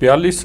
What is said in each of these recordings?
42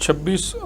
26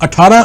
18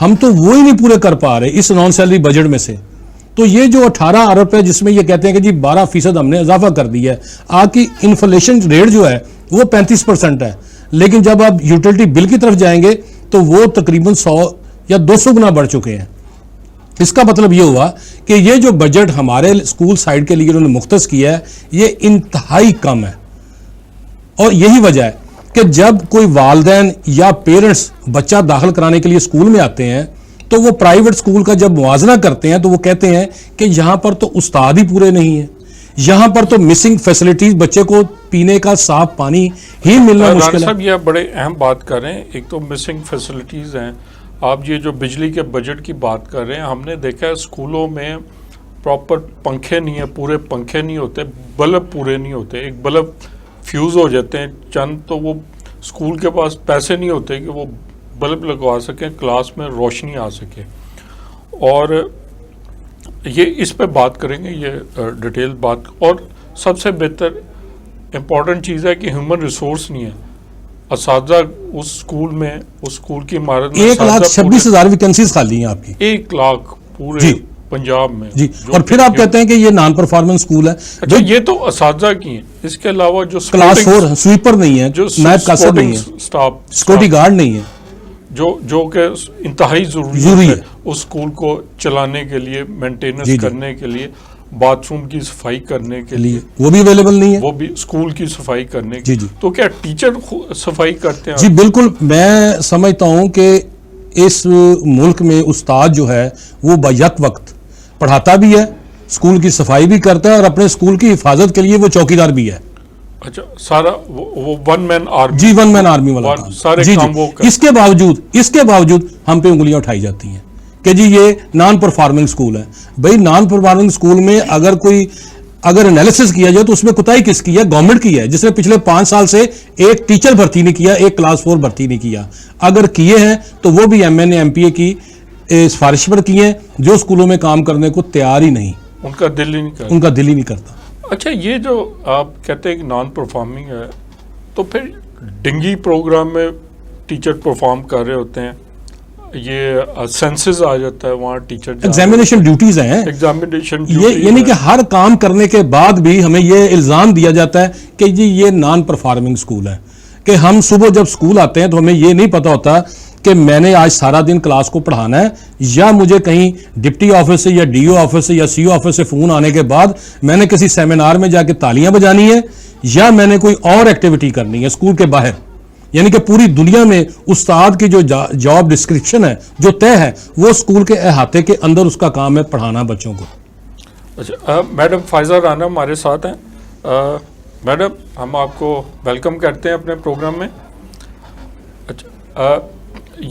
ہم تو وہ ہی نہیں پورے کر پا رہے اس نان سیلری بجٹ میں سے. تو یہ جو 18 ارب ہے جس میں یہ کہتے ہیں کہ جی 12% ہم نے اضافہ کر دیا ہے, آج کی انفلیشن ریٹ جو ہے وہ 35% ہے, لیکن جب آپ یوٹیلٹی بل کی طرف جائیں گے تو وہ تقریباً 100 یا 200 گنا بڑھ چکے ہیں. اس کا مطلب یہ ہوا کہ یہ جو بجٹ ہمارے اسکول سائڈ کے لیے انہوں نے مختص کیا ہے یہ انتہائی کم ہے. اور یہی وجہ ہے کہ جب کوئی والدین یا پیرنٹس بچہ داخل کرانے کے لیے اسکول میں آتے ہیں تو وہ پرائیویٹ اسکول کا جب موازنہ کرتے ہیں تو وہ کہتے ہیں کہ یہاں پر تو استاد ہی پورے نہیں ہیں, یہاں پر تو مسنگ فیسلٹیز, بچے کو پینے کا صاف پانی ہی ملنا مشکل ہے. صاحب یہ بڑے اہم بات کر رہے ہیں, ایک تو مسنگ فیسلٹیز ہیں. آپ یہ جو بجلی کے بجٹ کی بات کر رہے ہیں, ہم نے دیکھا ہے اسکولوں میں پراپر پنکھے نہیں ہیں, پورے پنکھے نہیں ہوتے, بلب پورے نہیں ہوتے, ایک بلب فیوز ہو جاتے ہیں چند, تو وہ اسکول کے پاس پیسے نہیں ہوتے کہ وہ بلب لگوا سکیں, کلاس میں روشنی آ سکے. اور یہ اس پہ بات کریں گے, یہ ڈیٹیل بات. اور سب سے بہتر امپورٹنٹ چیز ہے کہ ہیومن ریسورس نہیں ہے. اساتذہ اس اسکول میں, اس اسکول کی عمارت میں 1,26,000 ویکنسیز خالی ہیں آپ کی, 1 لاکھ پورے پنجاب میں. جی, اور پھر آپ کہتے ہیں کہ یہ نان پرفارمنس اسکول ہے. اچھا, یہ تو اساتذہ کی ہیں, اس کے علاوہ جو کلاس 4 سویپر نہیں ہے, جو نائب کاسر نہیں ہے, سیکورٹی گارڈ نہیں ہے, جو کہ انتہائی ضروری ہے اس اسکول کو چلانے کے لیے, مینٹیننس کرنے کے لیے, باتھ روم کی صفائی کرنے کے لیے, وہ بھی اویلیبل نہیں ہے, وہ بھی اسکول کی صفائی کرنے کے لیے. تو کیا ٹیچر صفائی کرتے ہیں؟ جی بالکل, میں سمجھتا ہوں کہ اس ملک میں استاد جو ہے وہ بیک وقت پڑھاتا بھی ہے, اسکول کی صفائی بھی کرتا ہے, اور اپنے اسکول کی حفاظت کے لیے وہ چوکیدار بھی ہے. اچھا, سارا وہ ون مین آرمی, جی ون مین آرمی والا کام. سارے کام وہ اس کے باوجود ہم پہ انگلیاں اٹھائی جاتی ہیں کہ جی یہ نان پرفارمنگ اسکول ہے. بھئی نان پرفارمنگ اسکول میں اگر انالیسس کیا جائے تو اس میں کوتاہی کس کی ہے؟ گورنمنٹ کی ہے, جس نے پچھلے 5 سال سے ایک ٹیچر بھرتی نہیں کیا, ایک کلاس 4 بھرتی نہیں کیا. اگر کیے ہیں تو وہ بھی M N A M P A کی سفارش پر کیے ہیں, جو اسکولوں میں کام کرنے کو تیار ہی نہیں, ان کا دل ہی نہیں کرتا. اچھا, یہ جو آپ کہتے ہیں کہ نان پرفارمنگ ہے, تو پھر ڈنگی پروگرام میں ٹیچر پرفارم کر رہے ہوتے ہیں, یہ سینسز آ جاتا ہے وہاں ٹیچر ایگزامینیشن ڈیوٹیز ہیں, یعنی کہ ہر کام کرنے کے بعد بھی ہمیں یہ الزام دیا جاتا ہے کہ جی یہ نان پرفارمنگ اسکول ہے. کہ ہم صبح جب اسکول آتے ہیں تو ہمیں یہ نہیں پتا ہوتا کہ میں نے آج سارا دن کلاس کو پڑھانا ہے, یا مجھے کہیں ڈپٹی آفس سے یا ڈی او آفس سے یا سی او آفس سے فون آنے کے بعد میں نے کسی سیمینار میں جا کے تالیاں بجانی ہے, یا میں نے کوئی اور ایکٹیویٹی کرنی ہے اسکول کے باہر. یعنی کہ پوری دنیا میں استاد کی جو جاب ڈسکرپشن ہے, جو طے ہے, وہ اسکول کے احاطے کے اندر اس کا کام ہے پڑھانا بچوں کو. اچھا, میڈم فائزہ رانا ہمارے ساتھ ہیں. میڈم, ہم آپ کو ویلکم کرتے ہیں اپنے پروگرام میں. اچھا,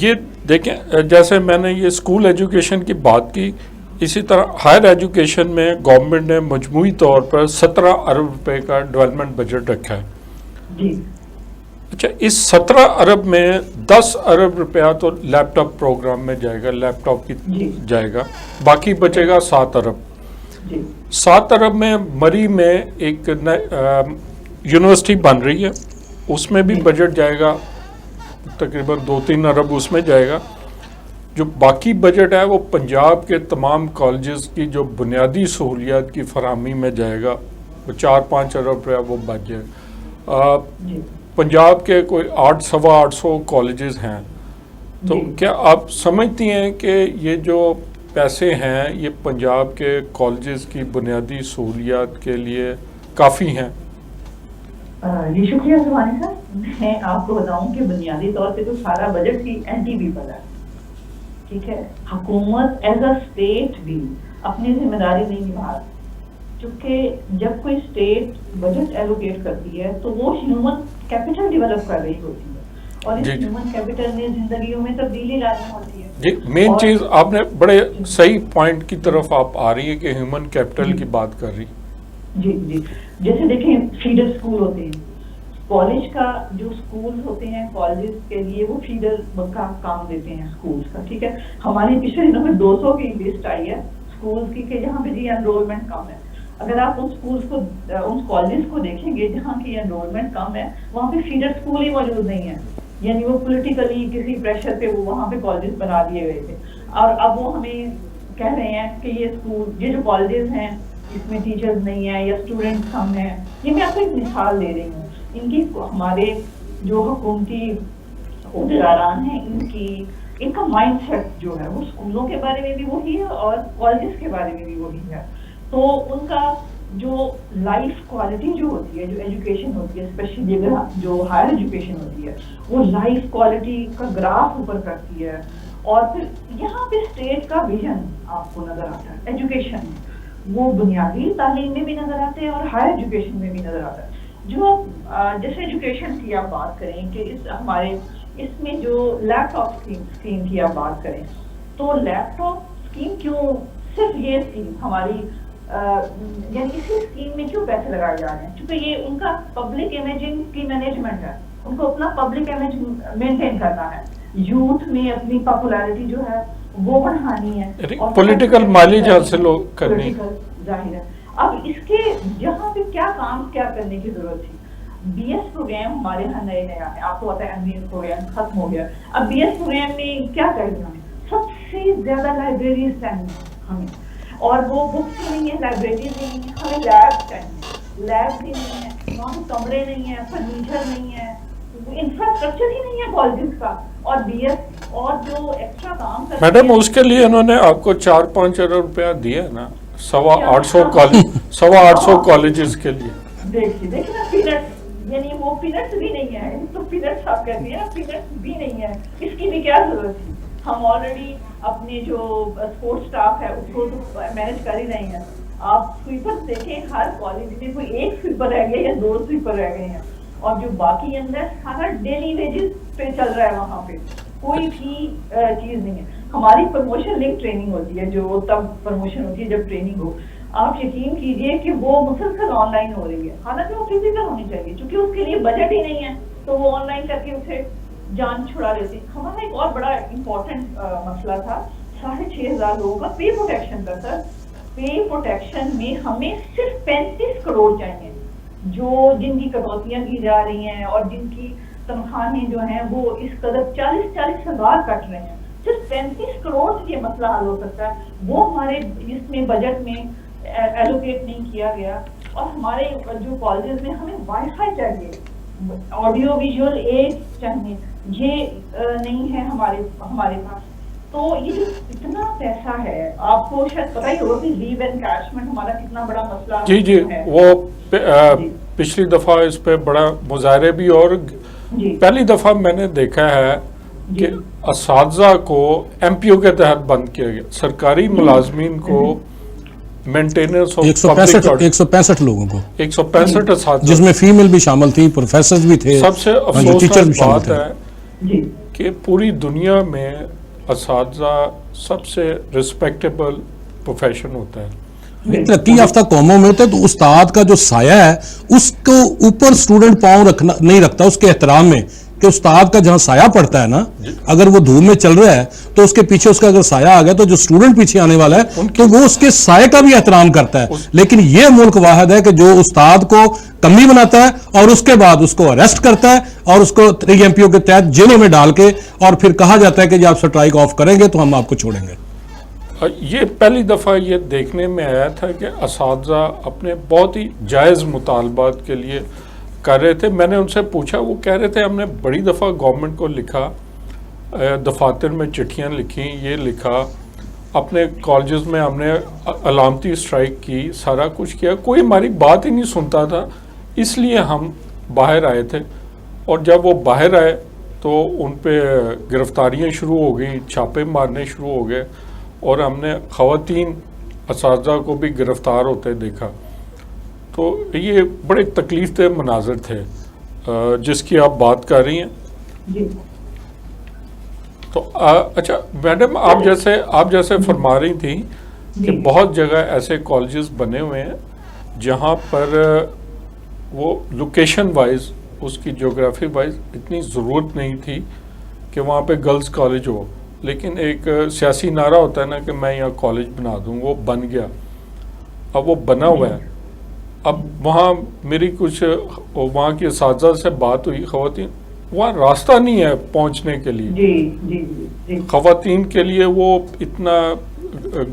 یہ دیکھیں, جیسے میں نے یہ اسکول ایجوکیشن کی بات کی, اسی طرح ہائر ایجوکیشن میں گورنمنٹ نے مجموعی طور پر 17 ارب روپے کا ڈیولپمنٹ بجٹ رکھا ہے. جی. اچھا, اس 17 ارب میں 10 ارب روپیہ تو لیپ ٹاپ پروگرام میں جائے گا, لیپ ٹاپ کی جائے گا, باقی بچے گا 7 ارب. 7 ارب میں مری میں ایک یونیورسٹی بن رہی ہے, اس میں بھی بجٹ جائے گا تقریباً 2-3 ارب اس میں جائے گا. جو باقی بجٹ ہے وہ پنجاب کے تمام کالجز کی جو بنیادی سہولیات کی فراہمی میں جائے گا, وہ 4-5 ارب روپیہ وہ بچ جائے گا. پنجاب کے کوئی 800 کالجز ہیں, تو کیا آپ سمجھتی ہیں کہ یہ جو پیسے ہیں یہ پنجاب کے کالجز کی بنیادی سہولیات کے لیے کافی ہیں؟ جی شکریہ سبحانی صاحب. میں آپ کو بتاؤں کہ بنیادی طور پہ تو سارا بجٹ ہی این ٹی بی پر ہے, ٹھیک ہے. حکومت ایز اے اسٹیٹ بھی اپنی ذمہ داری نہیں نبھا رہی, کیونکہ جب کوئی اسٹیٹ بجٹ ایلوکیٹ کرتی ہے تو وہ ہیومن کیپٹل ڈیولپ کر رہی ہوتی ہے, اور اس ہیومن کیپٹل میں زندگیوں میں تبدیلی لانی ہوتی ہے. جی, مین چیز آپ نے بڑے صحیح پوائنٹ کی طرف آپ آ رہی ہے کہ ہیومن کیپٹل کی بات کر رہی. جی جی, جیسے دیکھیں فیڈر اسکول ہوتے ہیں, کالج کا جو اسکول ہوتے ہیں کالجز کے لیے وہ فیڈر کا کام دیتے ہیں اسکولس کا, ٹھیک ہے. ہماری پچھلے دنوں میں 200 کی لسٹ آئی ہے اسکولس کی کہ جہاں پہ جی انرولمنٹ کم ہے. اگر آپ ان اسکولس کو, ان کالجز کو دیکھیں گے جہاں کی انرولمنٹ کم ہے, وہاں پہ فیڈر اسکول ہی موجود نہیں ہے. یعنی وہ پولیٹیکلی کسی پریشر پہ وہ وہاں پہ کالجز بنا دیے گئے تھے، اور اب وہ ہمیں کہہ رہے ہیں کہ یہ اسکول، یہ جو کالجز ہیں اس میں ٹیچرز نہیں ہیں یا اسٹوڈنٹس کم ہیں. یہ میں آپ کو ایک مثال دے رہی ہوں. ان کی ہمارے جو حکومتی عہدیداران ہیں ان کا مائنڈ سیٹ جو ہے وہ اسکولوں کے بارے میں بھی وہی ہے اور کالجز کے بارے میں بھی وہی ہے. تو ان کا جو لائف کوالٹی جو ہوتی ہے، جو ایجوکیشن ہوتی ہے، اسپیشلی جو ہائر ایجوکیشن ہوتی ہے، وہ لائف کوالٹی کا گراف اوپر کرتی ہے. اور پھر یہاں پہ اسٹیٹ کا ویژن آپ کو نظر آتا ہے ایجوکیشن میں، وہ بنیادی تعلیم میں بھی نظر آتے ہیں اور ہائر ایجوکیشن میں بھی نظر آتا ہے. جو جیسے ایجوکیشن کی آپ بات کریں کہ اس میں جو لیپ ٹاپ اسکیم کی آپ بات کریں تو لیپ ٹاپ اسکیم کیوں صرف یہ اسکیم ہماری یعنی اسی اسکیم میں کیوں پیسے لگائے جا رہے ہیں؟ کیونکہ یہ ان کا پبلک امیجنگ کی مینجمنٹ ہے، ان کو اپنا پبلک امیج مینٹین کرنا ہے، یوتھ میں اپنی پاپولیرٹی جو ہے وہ بڑھانی ہے، پولیٹیکل مائلیج حاصل کرنی. ظاہر ہے. اب اس کے جہاں پہ کیا کرنے کی ضرورت تھی. بی ایس پروگرام ہمارے یہاں نئے آئے، آپ کو پتا ہے ایم بی ایس پروگرام ختم ہو گیا. اب بی ایس پروگرام میں کیا کریں ہمیں سب سے زیادہ لائبریریز چاہیے ہمیں، اور وہ بکس نہیں ہیں، لائبریریز نہیں ہیں، ہمیں لیب چاہیے، لیب بھی نہیں ہے، وہاں کمرے نہیں ہیں، فرنیچر نہیں ہے، انفراسٹرکچر ہی نہیں ہے کالجز کا. اور بی ایس اور جو ایکسٹرا کام کرتے ہیں میڈم اس کے لیے انہوں نے آپ کو 4-5 ارب روپیہ دیا ہے نا 850 کالجز کے لیے. دیکھیے نا پیرنٹس، یعنی وہ پیرنٹس بھی نہیں ہے، تو پیرنٹس آپ کہتے ہیں پیرنٹس بھی نہیں ہے، اس کی بھی کیا ضرورت تھی. ہم آلریڈی اپنے جو سپورٹ اسٹاف ہے اس کو تو مینج کر ہی رہے ہیں. آپ سویپر دیکھیں ہر کالج میں کوئی ایک سویپر رہ گیا یا 2 سویپر رہ گئے ہیں، اور جو باقی اندر سارا ڈیلی ویجز پہ چل رہا ہے، وہاں پہ کوئی بھی چیز نہیں ہے. ہماری پروموشن لنک ٹریننگ ہوتی ہے، جو تب پروموشن ہوتی ہے جب ٹریننگ ہو. آپ یقین کیجئے کہ وہ مسلسل آن لائن ہو رہی ہے، حالانکہ وہ فزیکل ہونی چاہیے، چونکہ اس کے لیے بجٹ ہی نہیں ہے تو وہ آن لائن کر کے اسے جان چھڑا لیتے. ہمارا ایک اور بڑا امپورٹنٹ مسئلہ تھا 6,500 لوگوں کا پے پروٹیکشن کا. سر پے پروٹیکشن میں ہمیں صرف 35 کروڑ چاہیے، جن کی کٹوتیاں کی جا رہی ہیں اور جن کی تنخواہیں جو ہیں وہ اس قدر 40 ہزار کٹ رہے ہیں. صرف 35 کروڑ سے یہ مسئلہ حل ہو سکتا ہے، وہ ہمارے اس میں بجٹ میں ایلوکیٹ نہیں کیا گیا. اور ہمارے جو کالجز میں ہمیں وائی فائی چاہیے، آڈیو ویژول ایڈ چاہیے، یہ نہیں ہے ہمارے پاس. تو یہ جو اتنا پیسہ ہے، آپ کو شاید پتہ ہی ہوگا کہ لیو انکیشمنٹ ہمارا کتنا بڑا مسئلہ ہے. جی وہ پچھلی دفعہ اس پہ بڑا مظاہرے بھی، اور پہلی دفعہ میں نے دیکھا ہے کہ اساتذہ کو ایم پی او کے تحت بند کیا گیا، سرکاری ملازمین کو مینٹیننس 165 لوگوں کو، 165 اساتذہ جس میں فیمیل بھی شامل تھی، پروفیسرز بھی تھے. سب سے افسوس بات ہے کہ پوری دنیا میں اساتذہ سب سے ریسپیکٹیبل پروفیشن ہوتا ہے. ترقی یافتہ قوموں میں تو استاد کا جو سایہ ہے اس کو اوپر اسٹوڈنٹ پاؤں نہیں رکھتا اس کے احترام میں، کہ استاد کا جہاں سایہ پڑتا ہے نا، اگر وہ دھوپ میں چل رہا ہے تو اس کے پیچھے اس کا اگر سایہ آ گیا تو جو اسٹوڈنٹ پیچھے آنے والا ہے تو وہ اس کے سایہ کا بھی احترام کرتا ہے. لیکن یہ ملک واحد ہے کہ جو استاد کو کمی بناتا ہے اور اس کے بعد اس کو اریسٹ کرتا ہے اور اس کو 3 MPO کے تحت جیلوں میں ڈال کے، اور پھر کہا جاتا ہے کہ جب آپ اسٹرائک آف کریں گے تو ہم آپ کو چھوڑیں گے. یہ پہلی دفعہ یہ دیکھنے میں آیا تھا کہ اساتذہ اپنے بہت ہی جائز مطالبات کے لیے کر رہے تھے. میں نے ان سے پوچھا، وہ کہہ رہے تھے ہم نے بڑی دفعہ گورنمنٹ کو لکھا، دفاتر میں چٹھیاں لکھیں، یہ لکھا، اپنے کالجز میں ہم نے علامتی اسٹرائک کی، سارا کچھ کیا، کوئی ہماری بات ہی نہیں سنتا تھا. اس لیے ہم باہر آئے تھے، اور جب وہ باہر آئے تو ان پہ گرفتاریاں شروع ہو گئیں، چھاپے مارنے شروع ہو گئے، اور ہم نے خواتین اساتذہ کو بھی گرفتار ہوتے دیکھا. تو یہ بڑے تکلیف دہ مناظر تھے جس کی آپ بات کر رہی ہیں. تو اچھا میڈم، آپ جیسے فرما رہی تھیں کہ بہت جگہ ایسے کالجز بنے ہوئے ہیں جہاں پر وہ لوکیشن وائز، اس کی جغرافی وائز اتنی ضرورت نہیں تھی کہ وہاں پہ گرلز کالج ہو، لیکن ایک سیاسی نعرہ ہوتا ہے نا کہ میں یہاں کالج بنا دوں، وہ بن گیا. اب وہ بنا ہوا ہے. اب وہاں میری کچھ وہاں کی اساتذہ سے بات ہوئی، خواتین، وہاں راستہ نہیں ہے پہنچنے کے لیے. جی جی جی جی خواتین کے لیے وہ اتنا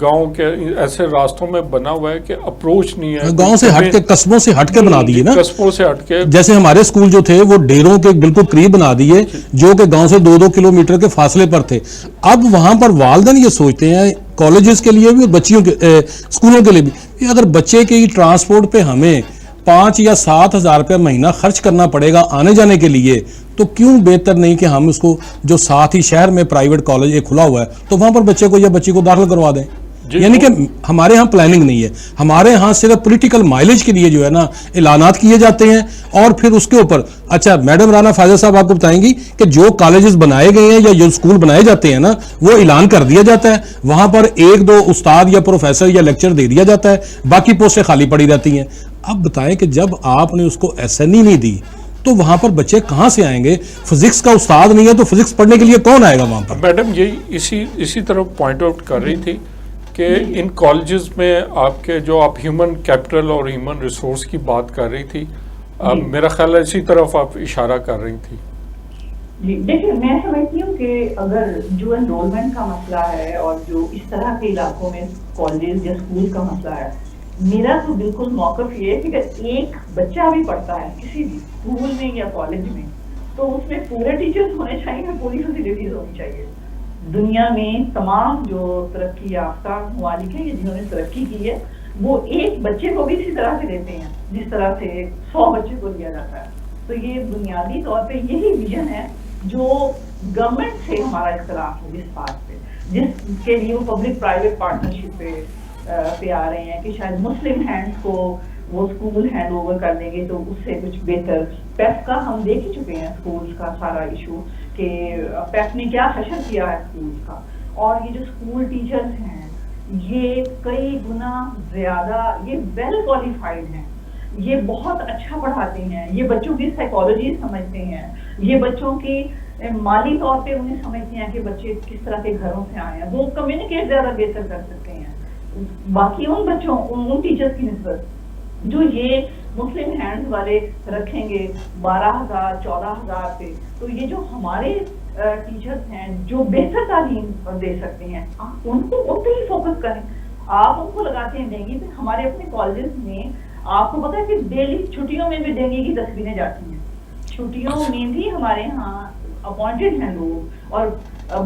گاؤں کے ایسے راستوں میں بنا ہوا ہے کہ اپروچ نہیں ہے. گاؤں سے ہٹ کے، قصبوں سے ہٹ کے بنا دیے نا. قصبوں سے ہٹ کے. جیسے ہمارے اسکول جو تھے وہ ڈیروں کے بالکل قریب بنا دیے، جو کہ گاؤں سے 2-2 کلومیٹر کے فاصلے پر تھے. اب وہاں پر والدین یہ سوچتے ہیں، کالجز کے لیے بھی اور بچیوں کے اسکولوں کے لیے بھی، کہ اگر بچے کے ٹرانسپورٹ پہ ہمیں 5 یا 7 ہزار روپے مہینہ خرچ کرنا پڑے گا آنے جانے کے لیے، تو کیوں بہتر نہیں کہ ہم اس کو جو ساتھ ہی شہر میں پرائیویٹ کالج ایک کھلا ہوا ہے تو وہاں پر بچے کو یا بچی کو داخل کروا دیں. یعنی کہ ہمارے ہاں پلاننگ نہیں ہے، ہمارے ہاں صرف پولیٹیکل مائلیج کے لیے جو ہے نا اعلانات کیے جاتے ہیں، اور پھر اس کے اوپر اچھا میڈم رانا فاضل صاحب آپ کو بتائیں گی کہ جو کالجز بنائے گئے ہیں یا جو اسکول بنائے جاتے ہیں نا وہ اعلان کر دیا جاتا ہے، وہاں پر 1-2 استاد یا پروفیسر یا لیکچر دے دیا جاتا ہے، باقی پوسٹیں خالی پڑی رہتی ہیں. اب بتائیں کہ جب آپ نے اس کو SN نہیں دی تو وہاں پر بچے کہاں سے آئیں گے؟ فزکس کا استاد نہیں ہے تو فزکس پڑھنے کے لیے کون آئے گا وہاں پر؟ میڈم یہی اسی طرح پوائنٹ آؤٹ کر رہی تھی کہ ان کالجز میں آپ کے جو آپ ہیومن کیپٹل اور ہیومن ریسورس کی بات کر رہی تھی، میرا خیال ہے اسی طرف آپ اشارہ کر رہی تھی. جی دیکھیے، میں سمجھتی ہوں کہ اگر جو انرولمنٹ کا مسئلہ ہے اور جو اس طرح کے علاقوں میں کالجز یا اسکول کا مسئلہ ہے، میرا تو بالکل موقف یہ ہے کہ اگر ایک بچہ بھی پڑھتا ہے کسی بھی اسکول میں یا کالج میں تو اس میں پورے ٹیچرز ہونے چاہیے، پوری فیسلٹیز ہونی چاہیے. دنیا میں تمام جو ترقی یافتہ ممالک ہیں یا جنہوں نے ترقی کی ہے وہ ایک بچے کو بھی اسی طرح سے دیتے ہیں جس طرح سے 100 بچے کو دیا جاتا ہے. تو یہ بنیادی طور پہ یہی ویژن ہے جو گورنمنٹ سے ہمارا اختلاف ہے جس بات پہ، جس کے لیے وہ پبلک پرائیویٹ پارٹنرشپ پہ آ رہے ہیں کہ شاید مسلم ہینڈز کو وہ اسکول ہینڈ اوور کر دیں گے تو اس سے کچھ بہتر. پیف کا ہم دیکھ ہی چکے ہیں اسکولس کا سارا ایشو کہ پیف نے کیا حشر کیا ہے اسکولس کا، اور یہ جو اسکول ٹیچرز ہیں یہ کئی گنا زیادہ یہ ویل کوالیفائڈ ہیں، یہ بہت اچھا پڑھاتے ہیں، یہ بچوں کی سائیکالوجی سمجھتے ہیں، یہ بچوں کی مالی طور پہ انہیں سمجھتے ہیں کہ بچے کس طرح کے گھروں سے آئے ہیں، وہ کمیونیکیٹ زیادہ بہتر کر سکتے ہیں باقی ان بچوں ان ٹیچرز کی نسبت جو یہ مسلم ہینڈز والے رکھیں گے 12,000 14,000 پہ. تو یہ جو ہمارے ٹیچرز ہیں جو بہتر تعلیم دے سکتے ہیں آپ ان پہ ہی فوکس کریں. آپ ان کو لگاتے ہیں ڈینگی پہ. ہمارے اپنے کالجز میں آپ کو پتا ہے کہ ڈیلی چھٹیوں میں بھی ڈینگی کی تصویریں جاتی ہیں، چھٹیوں میں بھی ہمارے ہاں اپوائنٹڈ ہیں لوگ، اور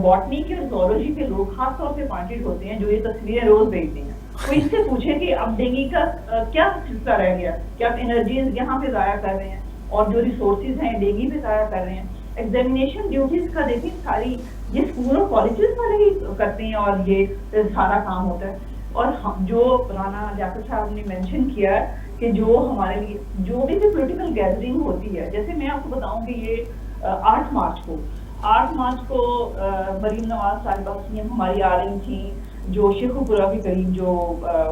باٹنی کے اور زولوجی کے لوگ خاص طور سے اپوائنٹڈ ہوتے ہیں جو یہ تصویریں روز بھیجتے ہیں. تو اس سے پوچھیں کہ اب ڈینگی کا کیا سلسلہ رہ گیا کہ آپ انرجیز یہاں پہ ضائع کر رہے ہیں اور جو ریسورسز ہیں ڈینگی پہ ضائع کر رہے ہیں. ایگزامینیشن ڈیوٹیز کا دیکھیں ساری یہ اسکول اور کالجز والے ہی کرتے ہیں اور یہ سارا کام ہوتا ہے. اور جو رانا جعفر صاحب نے مینشن کیا ہے کہ جو ہمارے لیے جو بھی پولیٹیکل گیدرنگ ہوتی ہے، جیسے میں آپ کو بتاؤں کہ یہ 8 مارچ کو مریم نواز صاحبہ ہماری آ رہی تھیں جو شیخو پورہ کے قریب جو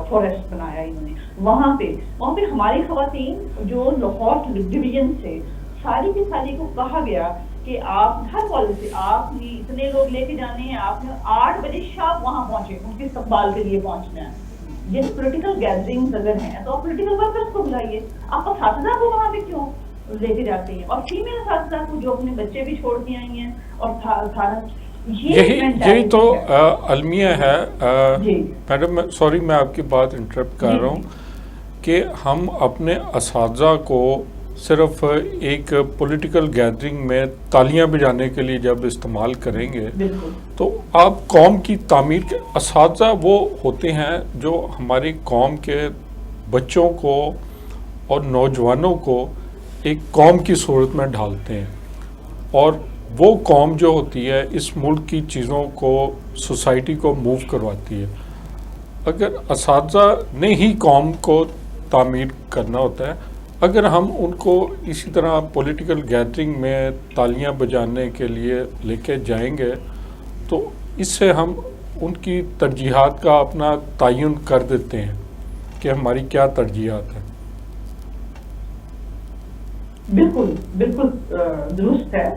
فوریسٹ بنایا انہوں نے، وہاں پہ ہماری خواتین جو لاہور ڈویژن سے ساری کی ساری کو کہا گیا کہ آپ ہر کالج سے آپ نے اتنے لوگ لے کے جانے ہیں، آپ نے 8 بجے شام وہاں پہنچے، ان کے استقبال کے لیے پہنچنا ہے. یہ پولیٹیکل گیدرنگ اگر ہیں تو آپ پولیٹیکل ورکرز کو بلائیے. آپ اساتذہ کو وہاں پہ کیوں لے کے جاتے ہیں؟ اور فیمیل اساتذہ کو جو اپنے بچے بھی چھوڑ کے آئی ہیں اور یہی تو المیہ ہے. میڈم سوری میں آپ کی بات انٹرپٹ کر رہا ہوں کہ ہم اپنے اساتذہ کو صرف ایک پولیٹیکل گیدرنگ میں تالیاں بجانے کے لیے جب استعمال کریں گے تو آپ قوم کی تعمیر کے اساتذہ وہ ہوتے ہیں جو ہماری قوم کے بچوں کو اور نوجوانوں کو ایک قوم کی صورت میں ڈھالتے ہیں، اور وہ قوم جو ہوتی ہے اس ملک کی چیزوں کو سوسائٹی کو موو کرواتی ہے. اگر اساتذہ نے ہی قوم کو تعمیر کرنا ہوتا ہے، اگر ہم ان کو اسی طرح پولیٹیکل گیدرنگ میں تالیاں بجانے کے لیے لے کے جائیں گے تو اس سے ہم ان کی ترجیحات کا اپنا تعین کر دیتے ہیں کہ ہماری کیا ترجیحات ہیں. بالکل درست ہے.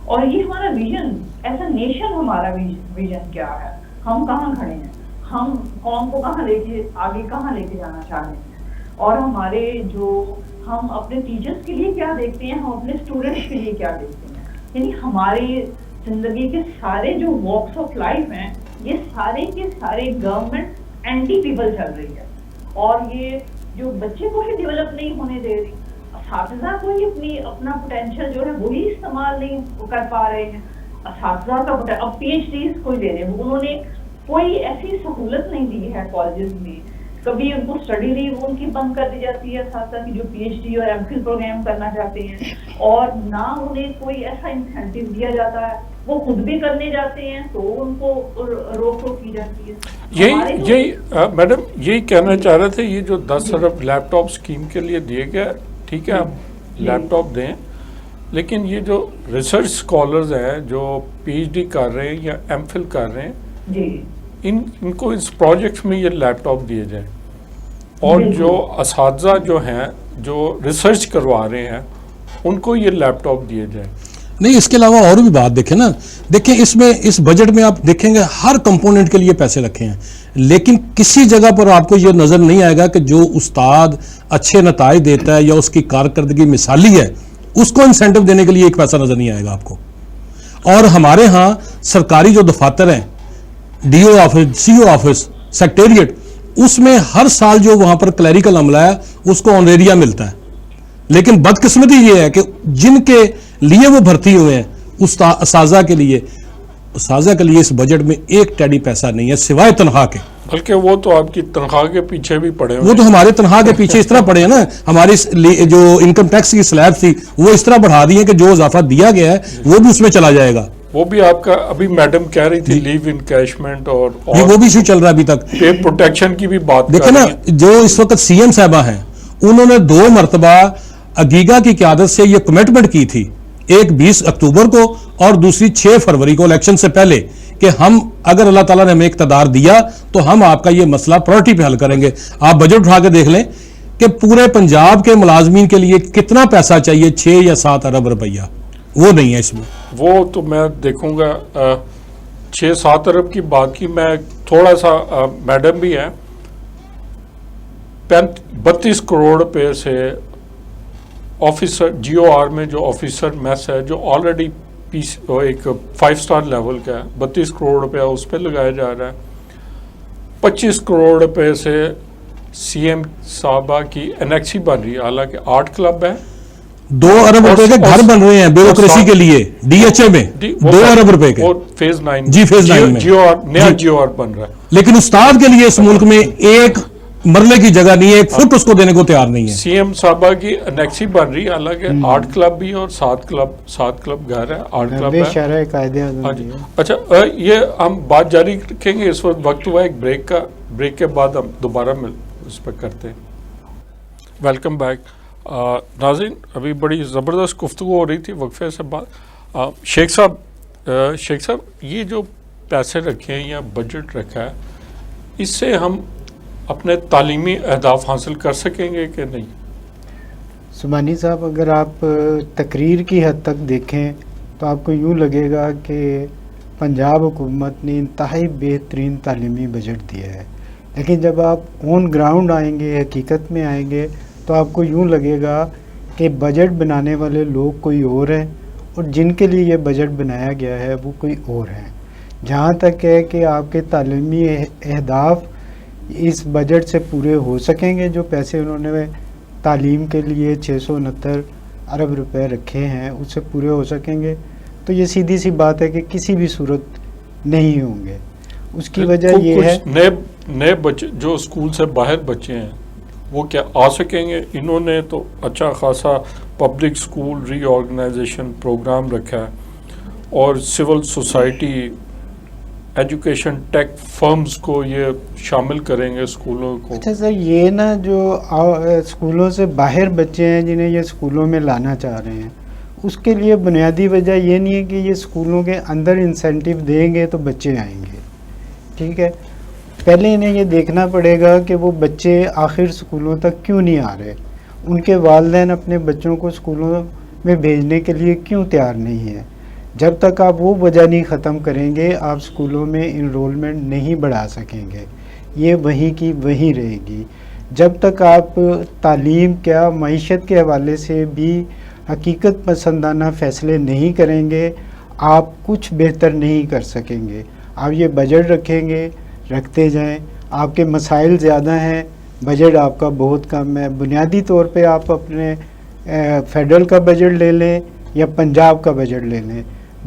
اور یہ ہمارا ویژن ایسا نیشن، ہمارا ویژن کیا ہے، ہم کہاں کھڑے ہیں، ہم قوم کو کہاں آگے لے کے جانا چاہتے ہیں، اور ہمارے جو ہم اپنے ٹیچرز کے لیے کیا دیکھتے ہیں، ہم اپنے اسٹوڈنٹس کے لیے کیا دیکھتے ہیں. یعنی ہماری زندگی کے سارے جو واکس آف لائف ہیں یہ سارے کے سارے گورنمنٹ اینٹی پیپل چل رہی ہے, اور یہ جو بچے کو ہی ڈیولپ نہیں ہونے دے رہی, اساتذہ کو ہی اپنا پوٹینشیل جو ہے وہی استعمال نہیں کر پا رہے ہیں. اساتذہ کا اب پی ایچ ڈیز کوئی لے رہے ہیں, انہوں نے کوئی ایسی سہولت نہیں دی ہے کالجز میں, کبھی ان کو اسٹڈی لیو ان کی بند کر دی جاتی ہے اساتذہ کی جو پی ایچ ڈی اور ایم فل پروگرام کرنا چاہتے ہیں, اور نہ انہیں کوئی ایسا انسینٹیو دیا جاتا ہے, وہ خود بھی کرنے جاتے ہیں تو ان کو روک ٹوک کی جاتی ہے. یہی میڈم یہی کہنا چاہ رہے تھے, یہ جو 10 ارب لیپ ٹاپ اسکیم کے لیے دیے گئے, ٹھیک ہے آپ لیپ ٹاپ دیں, لیکن یہ جو ریسرچ اسکالرز ہیں جو پی ایچ ڈی کر رہے ہیں یا ایم فل کر رہے ہیں جی ان کو اس پروجیکٹس میں یہ لیپ ٹاپ دیے جائیں, اور جو اساتذہ جو ہیں جو ریسرچ کروا رہے ہیں ان کو یہ لیپ ٹاپ دیے جائیں. نہیں, اس کے علاوہ اور بھی بات دیکھیں نا, دیکھیں اس میں اس بجٹ میں آپ دیکھیں گے ہر کمپوننٹ کے لیے پیسے رکھے ہیں, لیکن کسی جگہ پر آپ کو یہ نظر نہیں آئے گا کہ جو استاد اچھے نتائج دیتا ہے یا اس کی کارکردگی مثالی ہے اس کو انسینٹو دینے کے لیے ایک پیسہ نظر نہیں آئے گا آپ کو. اور ہمارے ہاں سرکاری جو دفاتر ہیں, ڈی او آفس, سی او آفس, سیکٹریٹ, اس میں ہر سال جو وہاں پر کلیریکل عملہ ہے اس کو آنریریا ملتا ہے, لیکن بدقسمتی یہ ہے کہ جن کے لیے وہ بھرتی ہوئے ہیں اساتذہ کے لیے اس بجٹ میں ایک ٹیڈی پیسہ نہیں ہے سوائے تنخواہ کے. بلکہ وہ تو آپ کی تنخواہ کے پیچھے بھی پڑے ہوئے وہ تو ہمارے تنخواہ کے پیچھے اس طرح پڑے ہیں نا, ہماری جو انکم ٹیکس کی سلیب تھی وہ اس طرح بڑھا دی ہے کہ جو اضافہ دیا گیا ہے وہ بھی اس میں چلا جائے گا. وہ بھی آپ کا ابھی میڈم کہہ رہی تھی لیو انکیشمنٹ اور وہ بھی ایشو چل رہا ہے ابھی تک, پے پروٹیکشن کی بھی بات دیکھیں نا. جو اس وقت سی ایم صاحبہ ہیں انہوں نے 2 مرتبہ اگیگا کی قیادت سے یہ کمٹمنٹ کی تھی, ایک 20 اکتوبر کو اور دوسری 6 فروری کو الیکشن سے پہلے, کہ ہم اگر اللہ تعالیٰ نے ہمیں اقتدار دیا تو ہم آپ کا یہ مسئلہ پرائرٹی پہ حل کریں گے. آپ بجٹ اٹھا کے دیکھ لیں کہ پورے پنجاب کے ملازمین کے لیے کتنا پیسہ چاہیے, 6 یا 7 ارب روپیہ, وہ نہیں ہے اس میں. وہ تو میں دیکھوں گا 6-7 ارب کی بات کی. میں تھوڑا سا میڈم بھی ہے 32 کروڑ روپے سے آفیسر جی او آر میں جو آفیسر میس ہے جو آلریڈی ایک 5 اسٹار لیول کا ہے, 32 کروڑ روپیہ اس پہ لگایا جا رہا ہے. 25 کروڑ روپے سے سی ایم صاحبہ کی انیکسی بن رہی ہے, حالانکہ 8 کلب ہے. 2 ارب روپے کے گھر بن رہے ہیں بیوروکریسی کے لیے ڈی ایچ اے میں, 2 ارب روپے کے, فیز 9 جی فیز 9 میں نیا جیو آر بن رہا ہے. لیکن استاد کے لیے اس ملک میں ایک مرلے کی جگہ نہیں ہے, ایک فٹ اس کو دینے کو تیار نہیں ہے. سی ایم صاحبہ کی انیکسی بن رہی ہے, حالانکہ 8 کلب بھی اور 7 کلب گھر ہے, 8 کلب ہے. اچھا, یہ ہم بات جاری رکھیں گے, اس وقت ہوا ایک بریک کے بعد ہم دوبارہ اس پہ کرتے ہیں. Welcome back. ناظرین, ابھی بڑی زبردست گفتگو ہو رہی تھی وقفے سے بعد. شیخ صاحب یہ جو پیسے رکھے ہیں یا بجٹ رکھا ہے, اس سے ہم اپنے تعلیمی اہداف حاصل کر سکیں گے کہ نہیں؟ سبحانی صاحب, اگر آپ تقریر کی حد تک دیکھیں تو آپ کو یوں لگے گا کہ پنجاب حکومت نے انتہائی بہترین تعلیمی بجٹ دیا ہے, لیکن جب آپ آن گراؤنڈ آئیں گے, حقیقت میں آئیں گے, تو آپ کو یوں لگے گا کہ بجٹ بنانے والے لوگ کوئی اور ہیں اور جن کے لیے یہ بجٹ بنایا گیا ہے وہ کوئی اور ہیں. جہاں تک ہے کہ آپ کے تعلیمی اہداف اس بجٹ سے پورے ہو سکیں گے, جو پیسے انہوں نے تعلیم کے لیے 669 ارب روپے رکھے ہیں اس سے پورے ہو سکیں گے, تو یہ سیدھی سی بات ہے کہ کسی بھی صورت نہیں ہوں گے. اس کی وجہ یہ ہے نئے بچے جو اسکول سے باہر بچے ہیں وہ کیا آ سکیں گے؟ انہوں نے تو اچھا خاصا پبلک اسکول ری آرگنائزیشن پروگرام رکھا ہے اور سول سوسائٹی ایجوکیشن ٹیک فرمز کو یہ شامل کریں گے اسکولوں کو. اچھا سر, یہ نا جو اسکولوں سے باہر بچے ہیں جنہیں یہ اسکولوں میں لانا چاہ رہے ہیں, اس کے لیے بنیادی وجہ یہ نہیں ہے کہ یہ اسکولوں کے اندر انسینٹیو دیں گے تو بچے آئیں گے. ٹھیک ہے, پہلے انہیں یہ دیکھنا پڑے گا کہ وہ بچے آخر اسکولوں تک کیوں نہیں آ رہے, ان کے والدین اپنے بچوں کو اسکولوں میں بھیجنے کے لیے کیوں تیار نہیں ہیں. جب تک آپ وہ وجہ نہیں ختم کریں گے آپ اسکولوں میں انرولمنٹ نہیں بڑھا سکیں گے, یہ وہیں کی وہیں رہے گی. جب تک آپ تعلیم کیا معیشت کے حوالے سے بھی حقیقت پسندانہ فیصلے نہیں کریں گے آپ کچھ بہتر نہیں کر سکیں گے. آپ یہ بجٹ رکھیں گے، رکھتے جائیں، آپ کے مسائل زیادہ ہیں، بجٹ آپ کا بہت کم ہے. بنیادی طور پہ آپ اپنے فیڈرل کا بجٹ لے لیں یا پنجاب کا بجٹ لے لیں،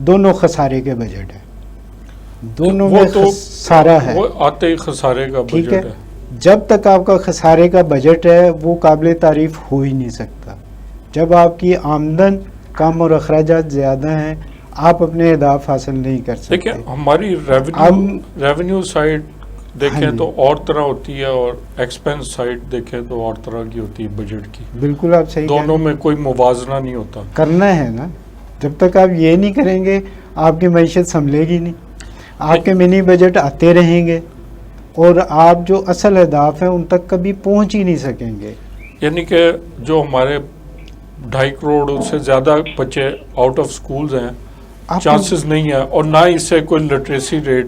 دونوں خسارے کے بجٹ ہیں، دونوں میں خسارہ ہے. وہ آتے ہی خسارے کا ٹھیک بجٹ ہے، ہے. جب تک آپ کا خسارے کا بجٹ ہے وہ قابل تعریف ہو ہی نہیں سکتا. جب آپ کی آمدن کم اور اخراجات زیادہ ہیں آپ اپنے اہداف حاصل نہیں کر سکتے. دیکھیں ہماری ریونیو سائڈ دیکھیں تو اور طرح ہوتی ہے اور ایکسپینس سائڈ دیکھیں تو اور طرح کی ہوتی ہے بجٹ کی. بالکل آپ صحیح دونوں میں کوئی موازنہ نہیں ہوتا. کرنا ہے نا. جب تک آپ یہ نہیں کریں گے آپ کی معیشت سنبھلے گی نہیں. آپ کے منی بجٹ آتے رہیں گے اور آپ جو اصل اہداف ہیں ان تک کبھی پہنچ ہی نہیں سکیں گے. یعنی کہ جو ہمارے 2.5 کروڑ سے زیادہ بچے آؤٹ آف سکولز ہیں، چانسز نہیں ہے اور نہ اس سے کوئی لٹریسی ریٹ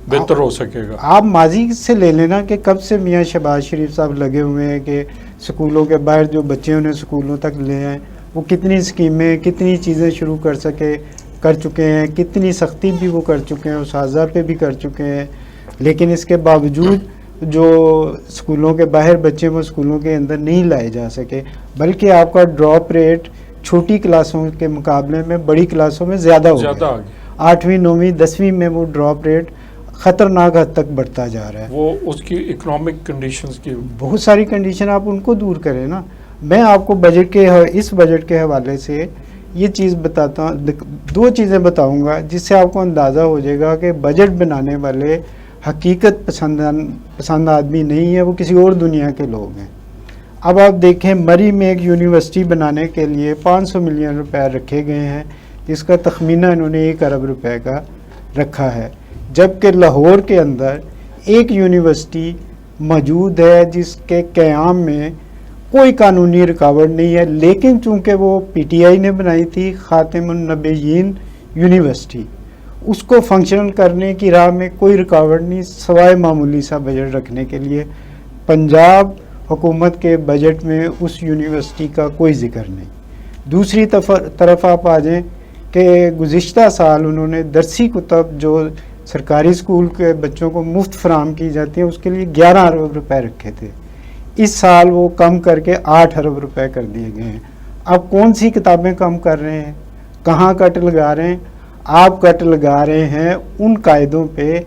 بہتر ہو سکے گا. آپ ماضی سے لے لینا کہ کب سے میاں شہباز شریف صاحب لگے ہوئے ہیں کہ سکولوں کے باہر جو بچے انہیں سکولوں تک لے آئیں. وہ کتنی اسکیمیں کتنی چیزیں شروع کر چکے ہیں، کتنی سختی بھی وہ کر چکے ہیں، اساتذہ پہ بھی کر چکے ہیں. لیکن اس کے باوجود جو اسکولوں کے باہر بچے وہ اسکولوں کے اندر نہیں لائے جا سکے، بلکہ آپ کا ڈراپ ریٹ چھوٹی کلاسوں کے مقابلے میں بڑی کلاسوں میں زیادہ ہو گیا. 8ویں 9ویں 10ویں میں وہ ڈراپ ریٹ خطرناک حد تک بڑھتا جا رہا ہے. وہ اس کی اکنامک کنڈیشنز کی بہت ساری کنڈیشن آپ ان کو دور کریں نا. میں آپ کو اس بجٹ کے حوالے سے یہ چیز بتاتا ہوں، 2 چیزیں بتاؤں گا جس سے آپ کو اندازہ ہو جائے گا کہ بجٹ بنانے والے حقیقت پسند آدمی نہیں ہے، وہ کسی اور دنیا کے لوگ ہیں. اب آپ دیکھیں مری میں ایک یونیورسٹی بنانے کے لیے 500 ملین روپے رکھے گئے ہیں جس کا تخمینہ انہوں نے 1 ارب روپے کا رکھا ہے، جبکہ لاہور کے اندر ایک یونیورسٹی موجود ہے جس کے قیام میں کوئی قانونی رکاوٹ نہیں ہے. لیکن چونکہ وہ پی ٹی آئی نے بنائی تھی خاتم النبیین یونیورسٹی، اس کو فنکشن کرنے کی راہ میں کوئی رکاوٹ نہیں سوائے معمولی سا بجٹ رکھنے کے لیے. پنجاب حکومت کے بجٹ میں اس یونیورسٹی کا کوئی ذکر نہیں. دوسری طرف آپ آ جائیں کہ گزشتہ سال انہوں نے درسی کتب جو سرکاری اسکول کے بچوں کو مفت فراہم کی جاتی ہیں اس کے لیے 11 ارب روپے رکھے تھے. اس سال وہ کم کر کے 8 ارب روپے کر دیے گئے ہیں. اب کون سی کتابیں کم کر رہے ہیں، کہاں کٹ لگا رہے ہیں؟ آپ کٹ لگا رہے ہیں ان قاعدوں پہ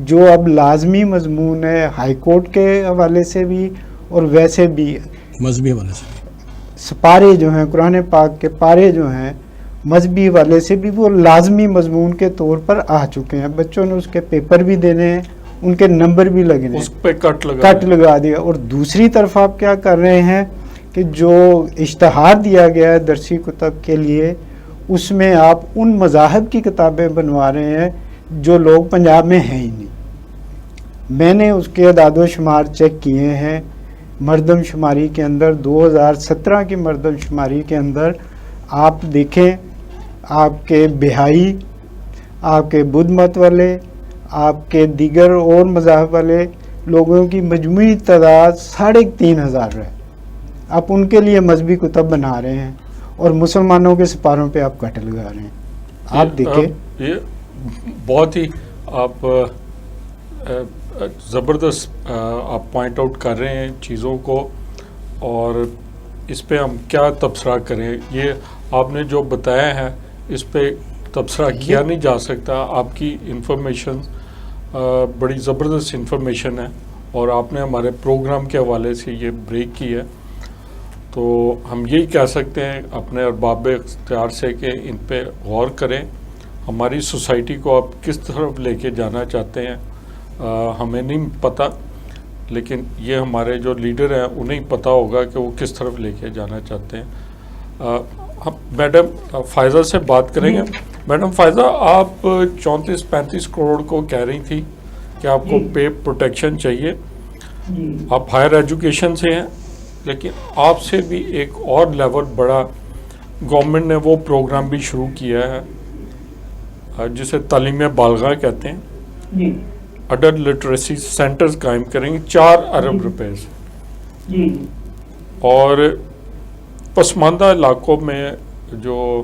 جو اب لازمی مضمون ہے ہائی کورٹ کے حوالے سے بھی اور ویسے بھی مذہبی حوالے سے. سپارے جو ہیں قرآن پاک کے پارے جو ہیں مذہبی حوالے سے بھی وہ لازمی مضمون کے طور پر آ چکے ہیں. بچوں نے اس کے پیپر بھی دینے ہیں، ان کے نمبر بھی لگنے، اس پہ کٹ لگا دیا. اور دوسری طرف آپ کیا کر رہے ہیں کہ جو اشتہار دیا گیا ہے درسی کتب کے لیے اس میں آپ ان مذاہب کی کتابیں بنوا رہے ہیں جو لوگ پنجاب میں ہیں ہی نہیں. میں نے اس کے اعداد و شمار چیک کیے ہیں. مردم شماری کے اندر 2017 کی مردم شماری کے اندر آپ دیکھیں آپ کے بہائی، آپ کے بدھ مت والے، آپ کے دیگر اور مذاہب والے لوگوں کی مجموعی تعداد 3,500 ہے. آپ ان کے لیے مذہبی کتب بنا رہے ہیں اور مسلمانوں کے سپاروں پہ آپ کٹ لگا رہے ہیں. آپ دیکھیں یہ بہت ہی آپ زبردست آپ پوائنٹ آؤٹ کر رہے ہیں چیزوں کو، اور اس پہ ہم کیا تبصرہ کریں. یہ آپ نے جو بتایا ہے اس پہ تبصرہ کیا نہیں جا سکتا. آپ کی انفارمیشن بڑی زبردست انفارمیشن ہے اور آپ نے ہمارے پروگرام کے حوالے سے یہ بریک کی ہے. تو ہم یہی کہہ سکتے ہیں اپنے ارباب اختیار سے کہ ان پہ غور کریں. ہماری سوسائٹی کو آپ کس طرف لے کے جانا چاہتے ہیں ہمیں نہیں پتہ، لیکن یہ ہمارے جو لیڈر ہیں انہیں پتہ ہوگا کہ وہ کس طرف لے کے جانا چاہتے ہیں. ہم میڈم فائزہ سے بات کریں گے. میڈم فائزہ، آپ 34-35 کروڑ کو کہہ رہی تھی کہ آپ کو پے پروٹیکشن چاہیے. آپ ہائر ایجوکیشن سے ہیں، لیکن آپ سے بھی ایک اور لیول بڑا گورنمنٹ نے وہ پروگرام بھی شروع کیا ہے جسے تعلیم بالغاہ کہتے ہیں. اڈلٹ لٹریسی سینٹرز قائم کریں گے 4 ارب روپے سے، اور پسماندہ علاقوں میں جو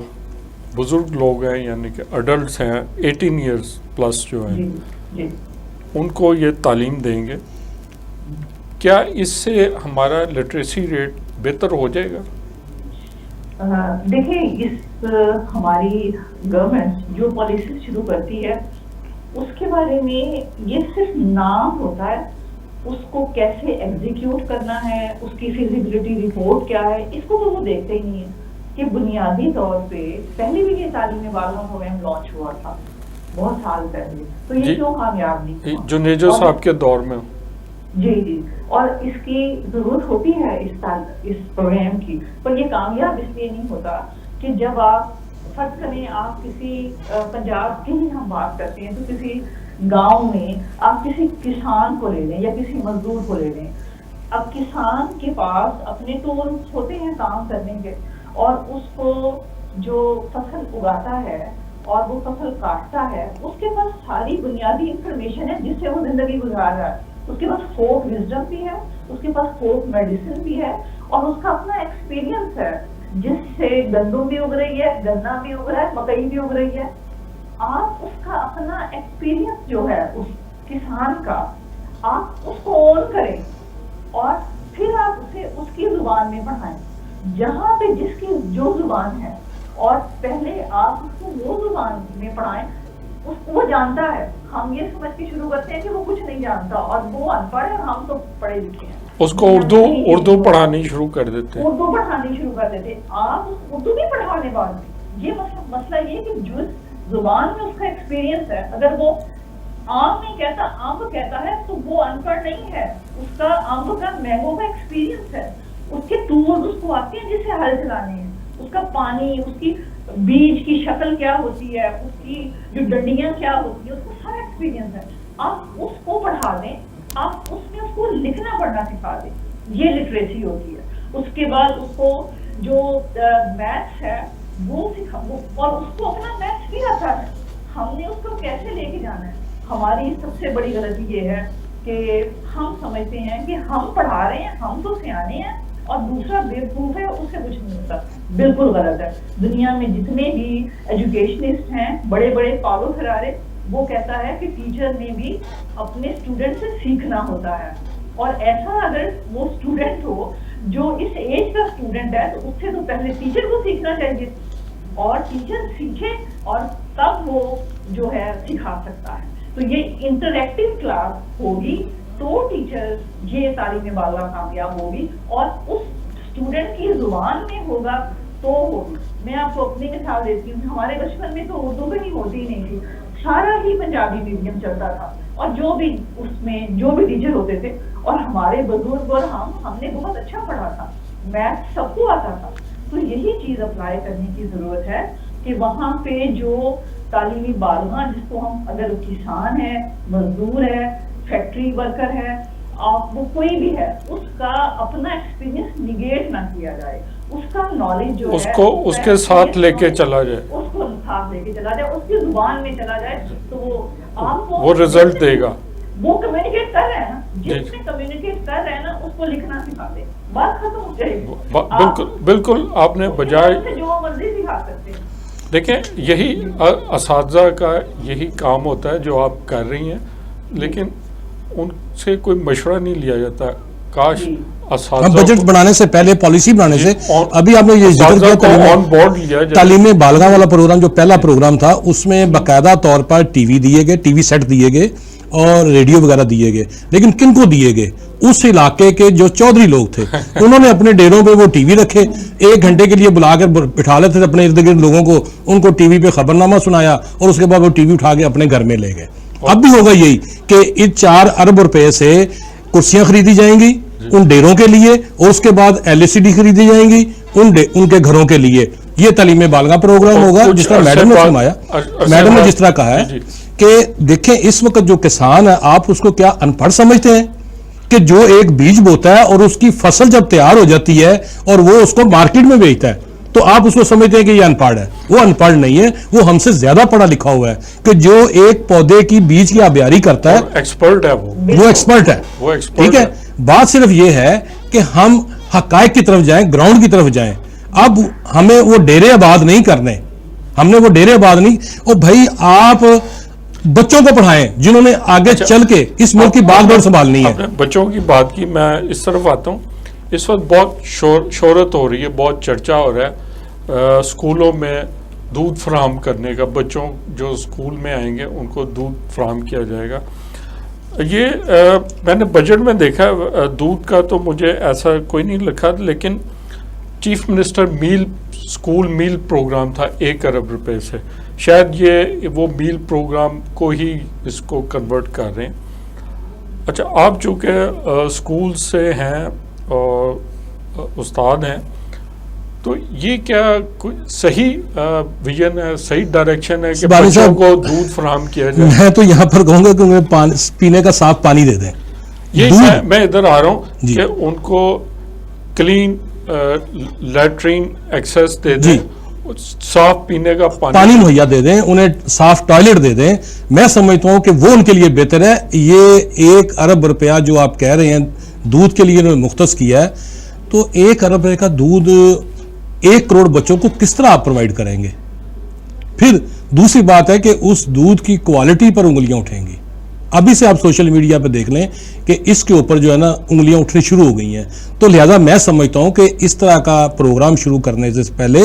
بزرگ لوگ ہیں یعنی کہ اڈلٹس ہیں 18 ایئرس پلس جو ہیں جی ان کو یہ تعلیم دیں گے، کیا اس سے ہمارا لٹریسی ریٹ بہتر ہو جائے گا؟ دیکھیں اس ہماری گورنمنٹ جو پالیسی شروع کرتی ہے اس کے بارے میں یہ صرف نام ہوتا ہے، اس کو کیسے ایگزیکیوٹ کرنا ہے، اس کی فیزیبلٹی رپورٹ کیا ہے، اس کو تو وہ دیکھتے ہی نہیں ہے کہ بنیادی طور پہ پہلے بھی یہ تعلیم بالا پروگرام لانچ ہوا تھا بہت سال پہلے، تو یہ کیوں کامیاب نہیں ہوا؟ جنیجو صاحب کے دور میں جی اور اس کی ضرورت ہوتی ہے اس پروگرام کی، پر یہ کامیاب اس لیے نہیں ہوتا کہ جب آپ فرض کریں آپ کسی پنجاب کی ہی ہم بات کرتے ہیں تو کسی گاؤں میں آپ کسی کسان کو لے لیں یا کسی مزدور کو لے لیں، اب کسان کے پاس اپنے ٹولز ہوتے ہیں کام کرنے کے، اور اس کو جو فصل اگاتا ہے اور وہ فصل کاٹتا ہے اس کے پاس ساری بنیادی انفارمیشن ہے جس سے وہ زندگی گزار رہا ہے، اس کے پاس فوک وزڈم بھی ہے، اس کے پاس فوک میڈیسن بھی ہے، اور اس کا اپنا ایکسپیرینس ہے جس سے گندم بھی اگ رہی ہے، گنا بھی اگ رہا ہے، مکئی بھی اگ رہی ہے۔ آپ اس کا اپنا ایکسپیرینس جو ہے اس کسان کا آپ اس کو اون کریں اور پھر آپ اسے اس کی زبان میں پڑھائیں، جہاں پہ جس کی جو زبان ہے، اور پہلے آپ اس کو وہ زبان میں پڑھائیں اس کو وہ جانتا ہے۔ ہم یہ سمجھ کے شروع کرتے ہیں کہ وہ کچھ نہیں جانتا اور وہ ان پڑھ ہے اور ہم تو پڑھے لکھے ہیں، اس کو اردو پڑھانی شروع کر دیتے ہیں، اردو پڑھانی شروع کر دیتے۔ آپ اردو بھی پڑھانے بعد یہ مسئلہ یہ کہ جو زبان میں اس کا ایکسپیرینس ہے، اگر وہ آم نہیں کہتا امب کہتا ہے تو وہ ان پڑھ نہیں ہے، اس کا امب کا مینگو کا ایکسپیرینس ہے، اس کے ٹولز اس کو آتے ہیں جس سے ہل چلانے ہیں، اس کا پانی، اس کی بیج کی شکل کیا ہوتی ہے، اس کی جو ڈنڈیاں کیا ہوتی ہیں، اس کو سارا ایکسپیرینس ہے۔ آپ اس کو پڑھا دیں، آپ اس میں اس کو لکھنا پڑھنا سکھا دیں، یہ لٹریسی ہوتی ہے۔ اس کے بعد اس کو جو میتھس ہے وہ سکھا، اور اس کو اپنا میتھس بھی آتا ہے، ہم نے اس کو کیسے لے کے جانا ہے۔ ہماری سب سے بڑی غلطی یہ ہے کہ ہم سمجھتے ہیں کہ ہم پڑھا رہے ہیں، ہم تو سیانے ہیں اور دوسرا بیوقوف ہے، اس سے کچھ نہیں ہوتا۔ بالکل غلط ہے۔ دنیا میں جتنے بھی ایجوکیشنسٹ ہیں، بڑے بڑے پاولو فرارے، وہ کہتا ہے کہ ٹیچر نے بھی اپنے اسٹوڈنٹ سے سیکھنا ہوتا ہے، اور ایسا اگر وہ اسٹوڈنٹ ہو جو اس ایج کا اسٹوڈنٹ ہے تو اس سے تو پہلے ٹیچر کو سیکھنا چاہیے، اور ٹیچر سیکھے اور تب وہ جو ہے سکھا سکتا ہے۔ تو یہ انٹریکٹیو کلاس ہوگی تو ٹیچر یہ تعلیم بالا کامیاب ہوگی، اور اس اسٹوڈنٹ کی زبان میں ہوگا تو ہوگی۔ میں آپ کو اپنی مثال دیتی ہوں، ہمارے بچپن میں تو اردو کہیں ہوتی ہی نہیں تھی، سارا ہی پنجابی میڈیم چلتا تھا، اور جو بھی اس میں جو بھی ٹیچر ہوتے تھے، اور ہمارے بزرگ اور ہم نے بہت اچھا پڑھا تھا، میتھ سب کو آتا تھا۔ تو یہی چیز اپلائی کرنے کی ضرورت ہے کہ وہاں پہ جو تعلیمی بالغاں، جس کو ہم اگر کسان ہے، مزدور ہے، فیکٹری ورکر ہے، آپ وہ کوئی بھی ہے، اس کا اپنا ایکسپیرینس نگیٹ نہ کیا جائے، اس کا نالج جو ہے اس کے ساتھ لے کے چلا جائے، اس کو ساتھ لے کے چلا جائے، اس کی زبان میں چلا جائے، تو وہ آپ کو وہ رزلٹ دے گا۔ وہ کمیونیکیٹ کر رہے ہیں نا، جس میں کمیونیکیٹ کر رہے ہیں نا اس کو لکھنا سکھا دے، بات ختم ہو جائے گی۔ بالکل آپ نے بجائے جو مرضی سکھا سکتے ہیں۔ دیکھیں یہی اساتذہ کا یہی کام ہوتا ہے جو آپ کر رہی ہیں، لیکن ان سے کوئی مشورہ نہیں لیا جاتا۔ کاش ہم بجٹ بنانے سے پہلے، پالیسی بنانے سے، ابھی آپ نے یہ ذکر کیا آن بورڈ لیا جائے۔ تعلیم بالغاں والا پروگرام جو پہلا پروگرام تھا اس میں باقاعدہ طور پر ٹی وی دیے گئے، ٹی وی سیٹ دیے گئے اور ریڈیو وغیرہ دیے گئے، لیکن کن کو دیے گئے؟ اس علاقے کے جو چودھری لوگ تھے، انہوں نے اپنے ڈیروں پہ وہ ٹی وی رکھے، 1 گھنٹے کے لیے بلا کر بٹھا لیتے تھے اپنے ارد گرد لوگوں کو، ان کو ٹی وی پہ خبر نامہ سنایا اور اس کے بعد وہ ٹی وی اٹھا کے اپنے گھر میں لے گئے۔ اب بھی ہوگا یہی کہ اس 4 ارب روپے سے کرسیاں خریدی جائیں گی ان ڈیروں کے لیے، اور اس کے بعد LCD خریدی جائیں گی ان کے گھروں کے لیے۔ یہ تعلیم بالغاں پروگرام ہوگا، جس طرح میڈم نے فرمایا، میڈم نے جس طرح کہا ہے کہ دیکھیں اس وقت جو کسان ہے، آپ اس کو کیا ان پڑھ سمجھتے ہیں کہ جو ایک بیج بوتا ہے اور اس کی فصل جب تیار ہو جاتی ہے اور وہ اس کو مارکیٹ میں بیچتا ہے تو آپ اس کو سمجھتے ہیں کہ یہ ان پڑھ ہے؟ وہ ان پڑھ نہیں ہے، وہ ہم سے زیادہ پڑھا لکھا ہوا ہے، کہ جو ایک پودے کی بیج کی آبیاری کرتا ہے ایکسپرٹ ہے، وہ ایکسپرٹ ہے۔ ٹھیک ہے، بات صرف یہ ہے کہ ہم حقائق کی طرف جائیں، گراؤنڈ کی طرف جائیں۔ اب ہمیں وہ ڈیرے آباد نہیں کرنے, ہم نے وہ ڈیرے آباد نہیں. اور بھائی آپ بچوں کو پڑھائیں جنہوں نے آگے چل کے اس ملک کی باغ ڈور سنبھالنی ہے. آپ نے بچوں کی بات کی, میں اس طرف آتا ہوں. اس وقت بہت شہرت ہو رہی ہے, بہت چرچا ہو رہا ہے اسکولوں میں دودھ فراہم کرنے کا. بچوں جو اسکول میں آئیں گے ان کو دودھ فراہم کیا جائے گا. یہ میں نے بجٹ میں دیکھا دودھ کا تو مجھے ایسا کوئی نہیں لکھا, لیکن چیف منسٹر میل اسکول میل پروگرام تھا 1 ارب روپے سے. شاید یہ وہ میل پروگرام کو ہی اس کو کنورٹ کر رہے ہیں. اچھا, آپ چونکہ اسکول سے ہیں اور استاد ہیں, تو یہ کیا کوئی صحیح ویژن ہے, صحیح ڈائریکشن ہے کہ بچوں کو دودھ فراہم کیا جائے؟ میں تو یہاں پر کہوں گا کہ انہیں پینے کا صاف پانی دے دیں. یہ میں ادھر آ رہا ہوں کہ ان کو کلین لیٹرین ایکسیس دے دیں, صاف پینے کا پانی مہیا دے دیں, انہیں صاف ٹوائلٹ دے دیں. میں سمجھتا ہوں کہ وہ ان کے لیے بہتر ہے. یہ 1 ارب روپیہ جو آپ کہہ رہے ہیں دودھ کے لیے انہوں نے مختص کیا ہے, تو 1 ارب روپے کا دودھ 1 کروڑ بچوں کو کس طرح آپ پرووائڈ کریں گے؟ پھر دوسری بات ہے کہ اس دودھ کی کوالٹی پر انگلیاں اٹھیں گی. ابھی سے آپ سوشل میڈیا پہ دیکھ لیں کہ اس کے اوپر جو ہے نا انگلیاں اٹھنی شروع ہو گئی ہیں. تو لہذا میں سمجھتا ہوں کہ اس طرح کا پروگرام شروع کرنے سے پہلے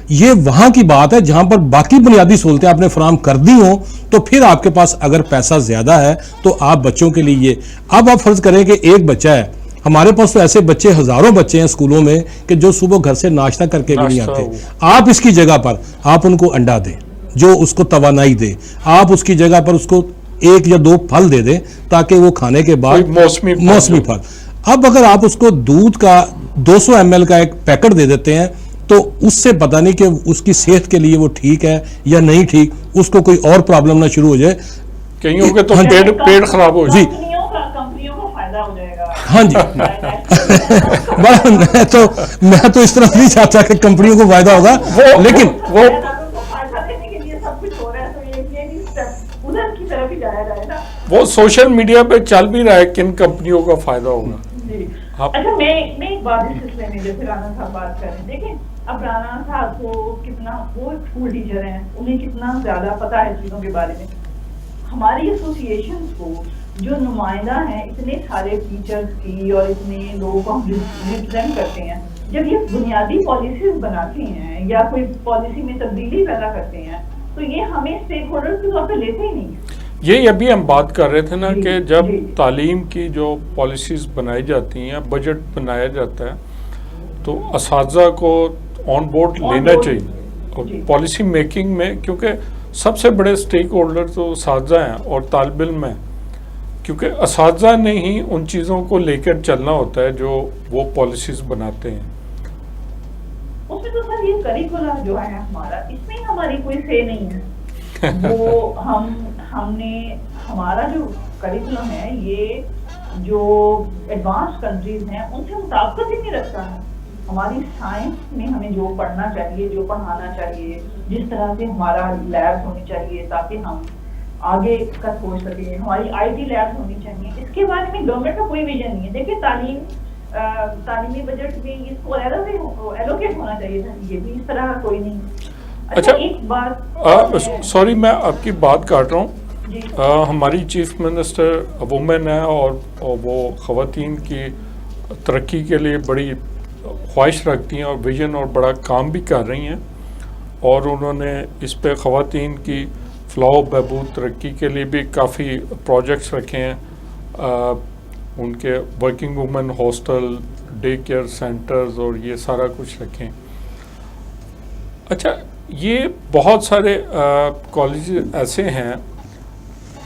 یہ وہاں کی بات ہے جہاں پر باقی بنیادی سہولتیں آپ نے فراہم کر دی ہوں, تو پھر آپ کے پاس اگر پیسہ زیادہ ہے تو آپ بچوں کے لیے اب آپ فرض کریں کہ ایک بچہ ہے, ہمارے پاس تو ایسے بچے ہزاروں بچے ہیں اسکولوں میں کہ جو صبح گھر سے ناشتہ کر کے بھی نہیں آتے. آپ اس کی جگہ پر آپ ان کو انڈا دیں جو اس کو توانائی دے, آپ اس کی جگہ پر اس کو 1 یا 2 پھل دے دیں تاکہ وہ کھانے کے بعد موسمی پھل. اب اگر آپ اس کو دودھ کا 200 ml کا ایک پیکٹ دے دیتے ہیں تو اس سے پتہ نہیں کہ اس کی صحت کے لیے وہ ٹھیک ہے یا نہیں ٹھیک, اس کو کوئی اور پرابلم نہ شروع ہو جائے, کہیں کہ تو پیٹ خراب ہو جائے. کمپنیوں کو فائدہ ہو جائے گا. ہاں جی میں تو اس طرح نہیں چاہتا کہ کمپنیوں کو فائدہ ہوگا, لیکن وہ وہ سوشل میڈیا پہ چل بھی رہا ہے کن کمپنیوں کا فائدہ ہوگا. اچھا, میں ایک بات اس سلسلے میں جیسے رانا صاحب بات کر رہے ہیں, دیکھیں اب رانا صاحب کو کتنا, وہ اسکول ٹیچر ہیں, انہیں کتنا زیادہ پتا ہے چیزوں کے بارے میں. ہماری ایسوسیشن کو جو نمائندہ ہیں اتنے سارے ٹیچرز کی اور اتنے لوگوں کو ہم ریپرزینٹ کرتے ہیں, جب یہ بنیادی پالیسیز بناتے ہیں یا کوئی پالیسی میں تبدیلی پیدا کرتے ہیں تو یہ ہمیں اسٹیک ہولڈرز کے طور پہ لیتے ہی نہیں. یہی ابھی ہم بات کر رہے تھے نا کہ جب تعلیم کی جو پالیسیز بنائی جاتی ہیں, بجٹ بنایا جاتا ہے, تو اساتذہ کو آن بورڈ لینا چاہیے. اور پالیسی میکنگ میں کیونکہ سب سے بڑے اسٹیک ہولڈر تو اساتذہ ہیں اور طالب علم ہیں, کیونکہ اساتذہ نے ہی ان چیزوں کو لے کر چلنا ہوتا ہے جو وہ پالیسیز بناتے ہیں. اس میں تو سر یہ کریکولم جو ہے ہمارا, اس میں ہماری کوئی سے نہیں ہے. وہ ہم نے ہمارا جو کریکولم ہے یہ جو ایڈوانس کنٹریز ہیں ان سے مطابقت ہی نہیں رکھتا ہے. ہماری سائنس میں ہمیں جو پڑھنا چاہیے, جو پڑھانا چاہیے, جس طرح سے ہمارا لیبس ہونی چاہیے تاکہ ہم آگے کا سوچ سکیں, ہماری آئی ٹی لیبس ہونی چاہیے, اس کے بارے میں گورنمنٹ کا کوئی ویژن نہیں ہے. دیکھیں تعلیمی بجٹ میں اس کو ایلوکیٹ ہونا چاہیے تھا, یہ بھی اس طرح کوئی نہیں. اچھا, ایک بات سوری میں آپ کی بات کاٹ رہا ہوں. ہماری چیف منسٹر وومن ہے اور وہ خواتین کی ترقی کے لیے بڑی خواہش رکھتی ہیں اور ویژن اور بڑا کام بھی کر رہی ہیں, اور انہوں نے اس پہ خواتین کی فلاح و بہبود ترقی کے لیے بھی کافی پروجیکٹس رکھے ہیں. ان کے working women hostel, day care centers اور یہ سارا کچھ رکھیں. اچھا, یہ بہت سارے کالجز ایسے ہیں,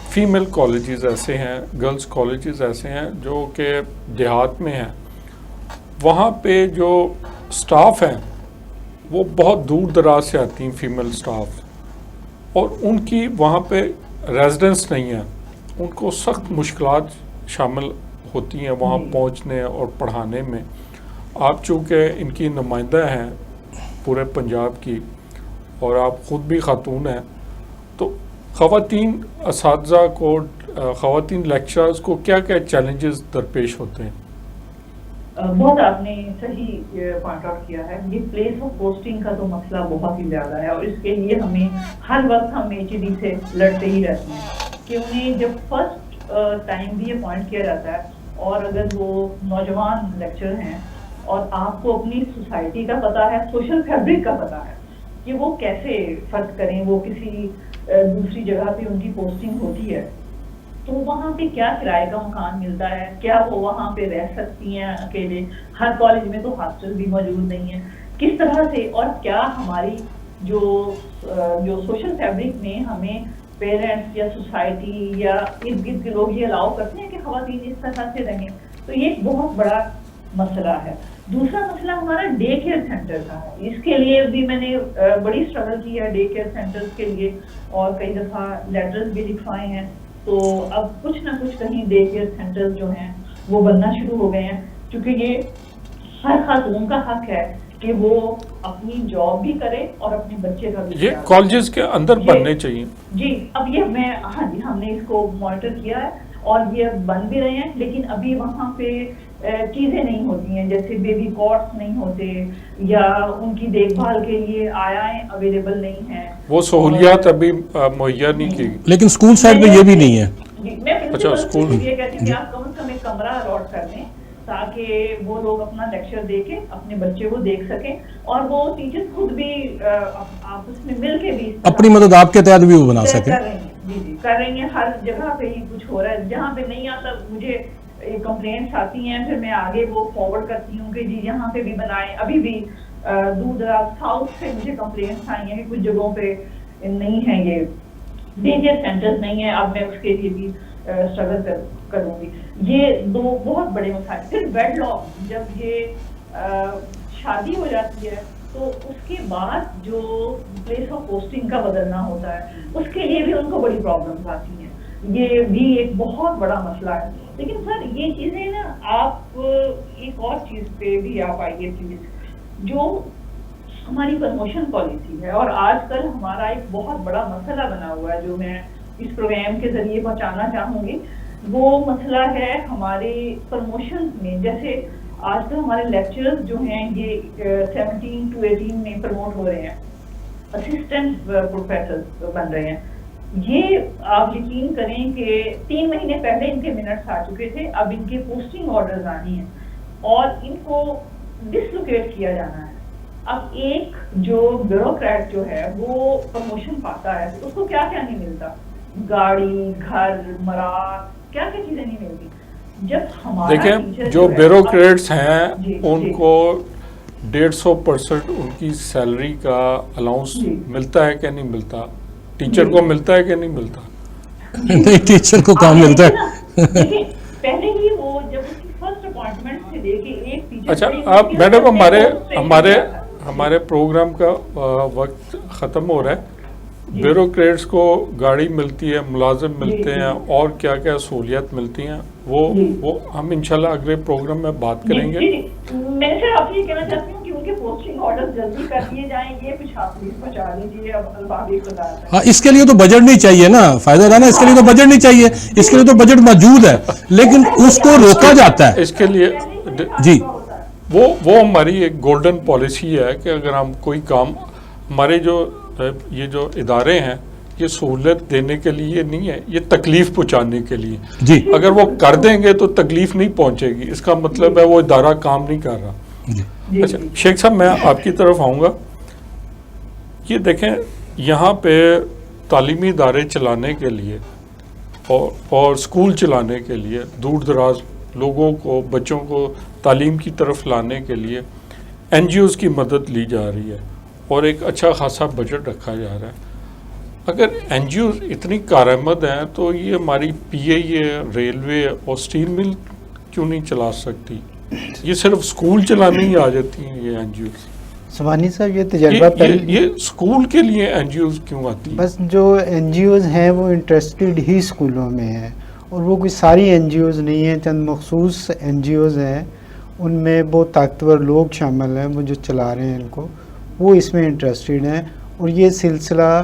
فیمیل کالجز ایسے ہیں, گرلز کالجز ایسے ہیں جو کہ دیہات میں ہیں. وہاں پہ جو سٹاف ہیں وہ بہت دور دراز سے آتی ہیں, فیمیل سٹاف, اور ان کی وہاں پہ ریزیڈنس نہیں ہے. ان کو سخت مشکلات شامل ہوتی ہیں وہاں پہنچنے اور پڑھانے میں. آپ چونکہ ان کی نمائندہ ہیں پورے پنجاب کی اور آپ خود بھی خاتون ہیں, تو خواتین اساتذہ کو, خواتین لیکچررز کو کیا کیا چیلنجز درپیش ہوتے ہیں؟ بہت آپ نے صحیح پوائنٹ آؤٹ کیا ہے. یہ پلیس آف پوسٹنگ کا تو مسئلہ بہت ہی زیادہ ہے اور اس کے لیے ہمیں ہر وقت ہم HED سے لڑتے ہی رہتے ہیں کہ انہیں جب فرسٹ ٹائم بھی یہ پوائنٹ کیا جاتا ہے اور اگر وہ نوجوان لیکچر ہیں اور آپ کو اپنی سوسائٹی کا پتہ ہے, سوشل فیبرک کا پتہ ہے کہ وہ کیسے فرض کریں وہ کسی دوسری جگہ پہ ان کی پوسٹنگ ہوتی ہے تو وہاں پہ کیا کرائے کا مکان ملتا ہے, کیا وہ وہاں پہ رہ سکتی ہیں اکیلے, ہر کالج میں تو ہاسٹل بھی موجود نہیں ہے, کس طرح سے, اور کیا ہماری جو سوشل فیبرک میں ہمیں پیرنٹس یا سوسائٹی یا ارد گرد کے لوگ یہ الاؤ کرتے ہیں کہ خواتین اس طرح سے رہیں. تو یہ ایک بہت بڑا مسئلہ ہے. دوسرا مسئلہ ہمارا ڈے کیئر سینٹر کا ہے. اس کے لیے بھی میں نے بڑی اسٹرگل کی ہے ڈے کیئر سینٹرز کے لیے اور کئی دفعہ لیٹرز بھی لکھوائے ہیں. تو اب کچھ نہ کچھ کہیں ڈے کیئر سینٹرز جو ہیں وہ بننا شروع ہو گئے ہیں کیونکہ یہ ہر خاتون کا حق ہے کہ وہ اپنی جاب بھی کرے اور اپنے بچے کا بھی. یہ کالجز کے اندر بننے چاہیے. جی اب یہ میں ہاں جی ہم نے اس کو مانیٹر کیا ہے اور یہ بن بھی رہے ہیں لیکن ابھی وہاں پہ چیزیں نہیں ہوتی ہیں جیسے بیبی کارٹس نہیں ہوتے یا ان کی دیکھ بھال کے لیے آیائیں اویلیبل نہیں ہیں, وہ سہولیات ابھی مہیا نہیں کی. لیکن اسکول سائڈ پہ یہ بھی نہیں ہے. میں اسکول یہ کہتی ہوں کہ آپ کم از کم ایک کمرہ الاٹ کر دیں تاکہ وہ لوگ اپنا لیکچر دے کے اپنے بچے کو دیکھ سکیں اور وہ ٹیچر خود بھی آپس میں مل کے بھی اپنی مدد آپ کے تحت بھی وہ بنا سکیں. جی کر رہی ہیں. ہر جگہ پہ ہی کچھ ہو رہا ہے. جہاں پہ نہیں آتا مجھے کمپلینٹس آتی ہیں پھر میں آگے وہ فارورڈ کرتی ہوں کہ جی یہاں پہ بھی بنائیں. ابھی بھی دور دراز ساؤتھ سے مجھے کمپلینٹس آئی ہیں کہ کچھ جگہوں پہ نہیں ہے یہ ڈے کیئر سینٹرز نہیں ہیں. اب میں اس کے لیے بھی اسٹرگل کروں گی. یہ دو بہت بڑے مسائل. پھر ویڈ لاک, جب یہ شادی ہو جاتی ہے تو اس کے بعد جو پلیس آف پوسٹنگ کا بدلنا ہوتا ہے اس کے لیے بھی ان کو بڑی پرابلمس آتی ہیں. یہ بھی ایک بہت بڑا مسئلہ ہے. لیکن سر یہ چیزیں نا آپ ایک اور چیز پہ بھی آپ آئیے پلیز, جو ہماری پروموشن پالیسی ہے اور آج کل ہمارا ایک بہت بڑا مسئلہ بنا ہوا ہے جو میں اس پروگرام کے ذریعے پہنچانا چاہوں گی. وہ مسئلہ ہے ہمارے پروموشن میں. جیسے آج کل ہمارے لیکچرز جو ہیں یہ 17 to 18 میں پروموٹ ہو رہے ہیں, اسسٹنٹ پروفیسر بن رہے ہیں. یہ آپ یقین کریں کہ 3 مہینے پہلے ان کے منٹس آ چکے تھے, اب ان کے پوسٹنگ آرڈرز آنی ہیں اور ان کو ڈسلوکیٹ کیا جانا ہے. اب ایک جو بیوروکریٹ جو ہے وہ پروموشن پاتا ہے اس کو کیا کیا نہیں ملتا, گاڑی, گھر, مراد, کیا کیا چیزیں نہیں ملتی. جب ہمارا دیکھیں جو بیوروکریٹس ہیں ان کو 150% ان کی سیلری کا الاؤنس ملتا ہے کہ نہیں ملتا, ٹیچر کو ملتا ہے کہ نہیں ملتا؟ نہیں, ٹیچر کو کام ملتا ہے. پہلے ہی وہ جب اس کی فرسٹ اپوائنٹمنٹ سے لے کے ایک ٹیچر. اچھا آپ میڈم ہمارے پروگرام کا وقت ختم ہو رہا ہے. بیوروکریٹس کو گاڑی ملتی ہے, ملازم ملتے ہیں, اور کیا کیا سہولیات ملتی ہیں وہ ہم انشاءاللہ اگلے پروگرام میں بات کریں گے. میں صرف آپ یہ کہنا چاہتی ہوں کہ ان کے پوسٹنگ آرڈر جلدی کر دیے جائیں, یہ کچھ آپ پلیز پہنچا دیجیے. اب الباب ایک بتا ہاں, اس کے لیے تو بجٹ نہیں چاہیے نا فائدہ رانا, اس کے لیے تو بجٹ نہیں چاہیے, اس کے لیے تو بجٹ موجود ہے لیکن اس کو روکا جاتا ہے. اس کے لیے جی وہ ہماری ایک گولڈن پالیسی ہے کہ اگر ہم کوئی کام, ہمارے یہ جو ادارے ہیں یہ سہولت دینے کے لیے نہیں ہے, یہ تکلیف پہنچانے کے لیے. جی اگر وہ کر دیں گے تو تکلیف نہیں پہنچے گی, اس کا مطلب ہے وہ ادارہ کام نہیں کر رہا. اچھا شیخ صاحب میں آپ کی طرف آؤں گا. یہ دیکھیں یہاں پہ تعلیمی ادارے چلانے کے لیے اور اسکول چلانے کے لیے دور دراز لوگوں کو, بچوں کو تعلیم کی طرف لانے کے لیے NGOs کی مدد لی جا رہی ہے اور ایک اچھا خاصا بجٹ رکھا جا رہا ہے. اگر NGOs اتنی کارآمد ہیں تو یہ ہماری PIA, ریلوے اور اسٹیل مل کیوں نہیں چلا سکتی؟ یہ صرف اسکول چلانے ہی آ جاتی ہیں یہ NGOs. سبحانی صاحب یہ تجربہ یہ اسکول کے لیے NGOs کیوں آتی ہیں؟ بس جو NGOs ہیں وہ انٹرسٹڈ ہی اسکولوں میں ہیں اور وہ کوئی ساری NGOs نہیں ہیں, چند مخصوص NGOs ہیں, ان میں بہت طاقتور لوگ شامل ہیں وہ جو چلا رہے ہیں ان کو, وہ اس میں انٹرسٹڈ ہیں. اور یہ سلسلہ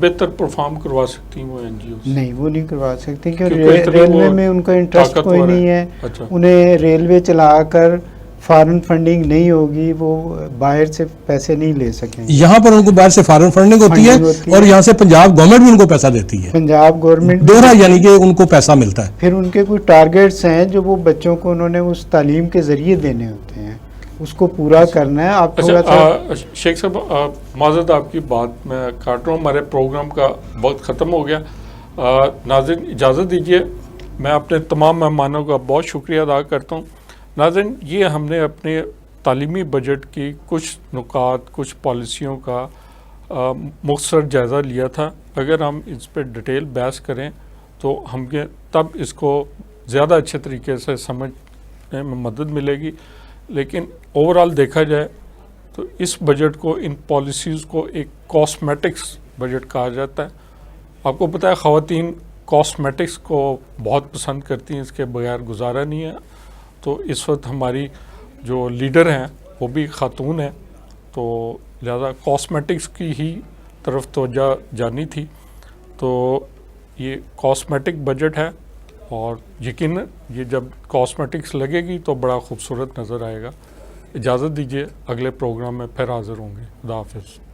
بہتر پرفارم کروا سکتی وہ این جی اوز؟ نہیں وہ نہیں کروا سکتے کیونکہ کیونکہ اتنے ریلوے وہ میں ان کا انٹرسٹ طاقتور کوئی ہے۔ نہیں ہے، اچھا۔ انہیں ریلوے چلا کر فارن فنڈنگ نہیں ہوگی، وہ باہر سے پیسے نہیں لے سکیں گے۔ یہاں پر ان کو باہر سے فارن فنڈنگ ہوتی فنڈنگ ہوتی ہے ہے۔ اور یہاں سے پنجاب گورنمنٹ بھی ان کو پیسہ دیتی ہے، پنجاب گورنمنٹ دوہرا یعنی کہ ان کو پیسہ ملتا ہے۔ پھر ان کے کوئی ٹارگیٹس ہیں جو وہ بچوں کو انہوں نے اس تعلیم کے ذریعے دینے ہوتے ہیں، اس کو پورا کرنا ہے۔ آپ تھوڑا سا اچھا شیخ صاحب معذرت آپ کی بات میں کاٹ رہا ہوں، ہمارے پروگرام کا وقت ختم ہو گیا۔ ناظرین اجازت دیجیے، میں اپنے تمام مہمانوں کا بہت شکریہ ادا کرتا ہوں۔ ناظرین یہ ہم نے اپنے تعلیمی بجٹ کی کچھ نکات، کچھ پالیسیوں کا مختصر جائزہ لیا تھا۔ اگر ہم اس پہ ڈیٹیل بحث کریں تو ہم تب اس کو زیادہ اچھے طریقے سے سمجھنے میں مدد ملے گی، لیکن اوورال دیکھا جائے تو اس بجٹ کو، ان پالیسیز کو ایک کاسمیٹکس بجٹ کہا جاتا ہے۔ آپ کو پتہ ہے خواتین کاسمیٹکس کو بہت پسند کرتی ہیں، اس کے بغیر گزارا نہیں ہے۔ تو اس وقت ہماری جو لیڈر ہیں وہ بھی خاتون ہیں، تو لہذا کاسمیٹکس کی ہی طرف توجہ جانی تھی۔ تو یہ کاسمیٹک بجٹ ہے اور یقیناً یہ جب کاسمیٹکس لگے گی تو بڑا خوبصورت نظر آئے گا۔ اجازت دیجیے، اگلے پروگرام میں پھر حاضر ہوں گے۔ خدا حافظ۔